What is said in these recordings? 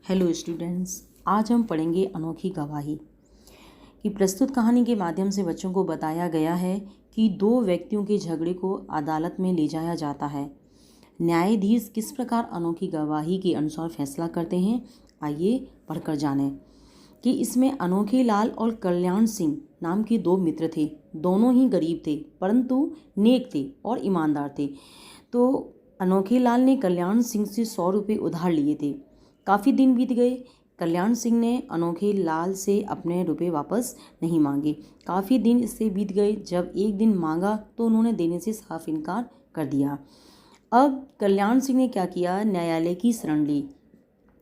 Hello students, आज हम पढ़ेंगे अनोखी गवाही की प्रस्तुत कहानी के माध्यम से बच्चों को बताया गया है कि दो व्यक्तियों के झगड़े को अदालत में ले जाया जाता है। न्यायाधीश किस प्रकार अनोखी गवाही के अनुसार फैसला करते हैं, आइए पढ़कर जानें। कि इसमें अनोखे लाल और कल्याण सिंह नाम के दो मित्र थे। दोनों ही गरीब थे परंतु नेक थे और ईमानदार थे। तो अनोखे लाल ने कल्याण सिंह से 100 रुपये उधार लिए थे। काफ़ी दिन बीत गए। कल्याण सिंह ने अनोखे लाल से अपने रुपए वापस नहीं मांगे। काफ़ी दिन इससे बीत गए। जब एक दिन मांगा तो उन्होंने देने से साफ इनकार कर दिया। अब कल्याण सिंह ने क्या किया, न्यायालय की शरण ली।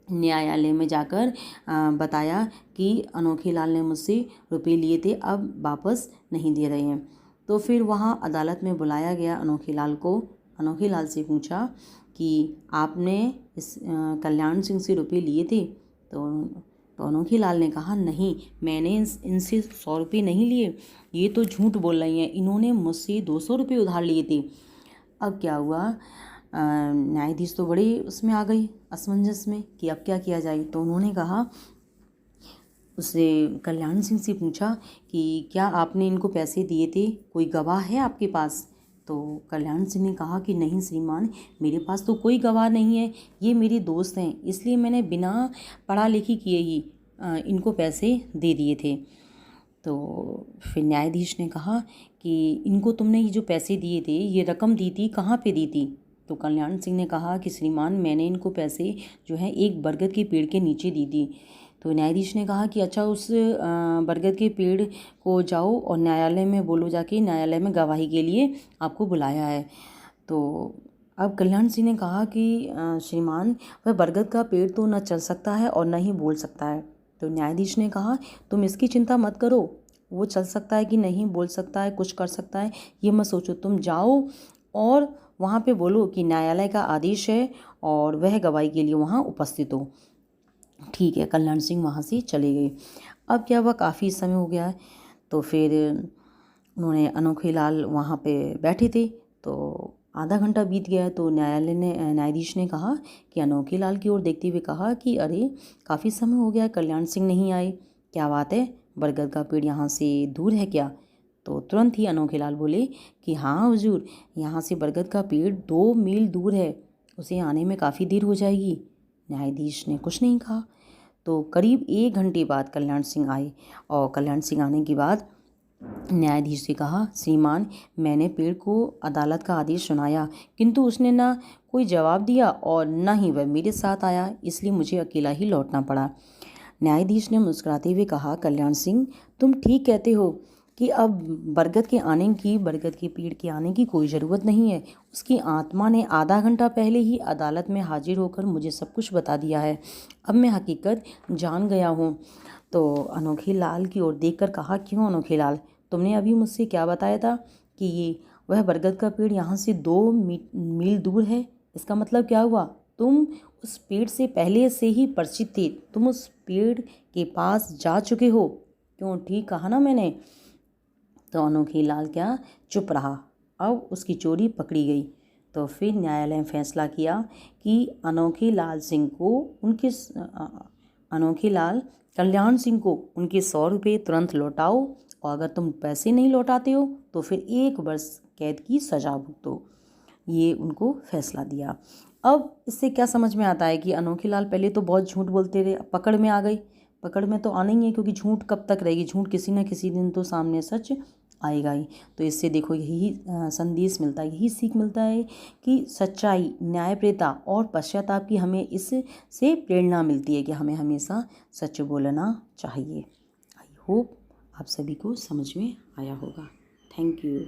न्यायालय में जाकर बताया कि अनोखे लाल ने मुझसे रुपए लिए थे, अब वापस नहीं दे रहे हैं। तो फिर वहाँ अदालत में बुलाया गया अनोखे लाल को। अनोखे लाल से पूछा कि आपने इस कल्याण सिंह से रुपए लिए थे? तो अनोखे लाल ने कहा, नहीं, मैंने इनसे 100 रुपये नहीं लिए। ये तो झूठ बोल रही हैं, इन्होंने मुझसे 200 रुपये उधार लिए थे। अब क्या हुआ, न्यायाधीश तो बड़े उसमें आ गई असमंजस में कि अब क्या किया जाए। तो उन्होंने कहा, उससे कल्याण सिंह से पूछा कि क्या आपने इनको पैसे दिए थे, कोई गवाह है आपके पास? तो कल्याण सिंह ने कहा कि नहीं श्रीमान, मेरे पास तो कोई गवाह नहीं है, ये मेरे दोस्त हैं, इसलिए मैंने बिना पढ़ा लिखी किए ही इनको पैसे दे दिए थे। तो फिर न्यायाधीश ने कहा कि इनको तुमने ये जो पैसे दिए थे, ये रकम दी थी, कहाँ पे दी थी? तो कल्याण सिंह ने कहा कि श्रीमान, मैंने इनको पैसे जो है एक बरगद के पेड़ के नीचे दी थी। तो न्यायाधीश ने कहा कि अच्छा, उस बरगद के पेड़ को जाओ और न्यायालय में बोलो, जाके न्यायालय में गवाही के लिए आपको बुलाया है। तो अब कल्याण सिंह ने कहा कि श्रीमान, वह बरगद का पेड़ तो न चल सकता है और न ही बोल सकता है। तो न्यायाधीश ने कहा, तुम इसकी चिंता मत करो, वो चल सकता है कि नहीं बोल सकता है, कुछ कर सकता है, ये मत सोचो। तुम जाओ और वहाँ पे बोलो कि न्यायालय का आदेश है और वह गवाही के लिए वहाँ उपस्थित हो। ठीक है, कल्याण सिंह वहाँ से चले गए। अब क्या हुआ, काफ़ी समय हो गया है। तो फिर उन्होंने अनोखे लाल वहाँ पे बैठे थे। तो आधा घंटा बीत गया। तो न्यायाधीश ने कहा कि अनोखे लाल की ओर देखते हुए कहा कि अरे, काफ़ी समय हो गया, कल्याण सिंह नहीं आए, क्या बात है, बरगद का पेड़ यहाँ से दूर है क्या? तो तुरंत ही अनोखे लाल बोले कि हाँ हुजूर, यहाँ से बरगद का पेड़ 2 मील दूर है, उसे आने में काफ़ी देर हो जाएगी। न्यायाधीश ने कुछ नहीं कहा। तो करीब 1 घंटे बाद कल्याण सिंह आए और कल्याण सिंह आने के बाद न्यायाधीश से कहा, श्रीमान, मैंने पेड़ को अदालत का आदेश सुनाया, किंतु उसने ना कोई जवाब दिया और न ही वह मेरे साथ आया, इसलिए मुझे अकेला ही लौटना पड़ा। न्यायाधीश ने मुस्कुराते हुए कहा, कल्याण सिंह, तुम ठीक कहते हो कि अब बरगद के पेड़ के आने की कोई ज़रूरत नहीं है। उसकी आत्मा ने आधा घंटा पहले ही अदालत में हाजिर होकर मुझे सब कुछ बता दिया है। अब मैं हकीकत जान गया हूँ। तो अनोखे लाल की ओर देखकर कहा, क्यों अनोखे लाल, तुमने अभी मुझसे क्या बताया था कि वह बरगद का पेड़ यहाँ से 2 मील दूर है? इसका मतलब क्या हुआ? तुम उस पेड़ से पहले से ही परिचित थे, तुम उस पेड़ के पास जा चुके हो। क्यों, ठीक कहा ना मैंने? तो अनोखे लाल क्या, चुप रहा। अब उसकी चोरी पकड़ी गई। तो फिर न्यायालय ने फैसला किया कि कल्याण सिंह को उनके 100 रुपये तुरंत लौटाओ, और अगर तुम पैसे नहीं लौटाते हो तो फिर 1 वर्ष कैद की सजा भुगतो। ये उनको फैसला दिया। अब इससे क्या समझ में आता है कि अनोखे लाल पहले तो बहुत झूठ बोलते रहे, पकड़ में आ गई। पकड़ में तो आना ही है, क्योंकि झूठ कब तक रहेगी, झूठ किसी न किसी दिन तो सामने सच आएगा ही। तो इससे देखो, यही संदेश मिलता है, यही सीख मिलता है कि सच्चाई, न्यायप्रियता और पश्चाताप की हमें इससे प्रेरणा मिलती है कि हमें हमेशा सच बोलना चाहिए। आई होप आप सभी को समझ में आया होगा। Thank you.